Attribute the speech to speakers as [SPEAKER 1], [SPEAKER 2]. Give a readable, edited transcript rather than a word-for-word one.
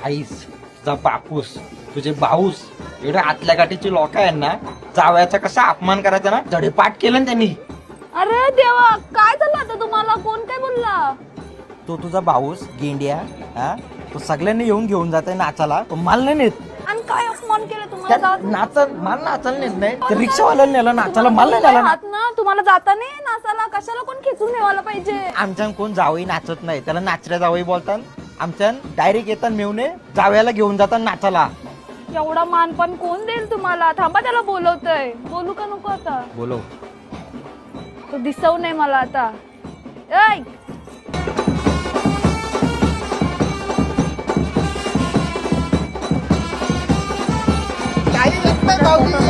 [SPEAKER 1] Ice, तुझा बापूस, तुझे भाऊस एवढे आतल्या गाठीचे लोक आहेत ना, जावयाचा कसा अपमान करायचा ना धडेपाठ केलं ना त्यांनी.
[SPEAKER 2] अरे देवा, काय झालं आता तुम्हाला? कोण काय बोलला?
[SPEAKER 1] तो तुझा भाऊस गेंड्या, हा तो सगळ्यांनी येऊन घेऊन जाते नाचाला, तो माल नाही नेत.
[SPEAKER 2] आणि काय अपमान केलं तुम्हाला?
[SPEAKER 1] माल नाचायला नेत नाही, ते रिक्षावाल्याला नेलं नाचाला, माल नाही नेला.
[SPEAKER 2] हात ना तुम्हाला जाता नाही नाचाला, कशाला कोण खेचून नेवायला पाहिजे?
[SPEAKER 1] आमच्यान कोण जावई नाचत नाही, त्याला नाचऱ्या जावई बोलतात. आमच्यान डायरेक्ट येतात मेवणे जावयाला घेऊन जातात नाचाला.
[SPEAKER 2] एवढा मानपान कोण देईल तुम्हाला? थांबा, त्याला बोलवतोय. बोलू का नको आता?
[SPEAKER 1] बोलो.
[SPEAKER 2] तो दिसव नाही मला आता. ऐ
[SPEAKER 1] काही येत नाही भाऊजी.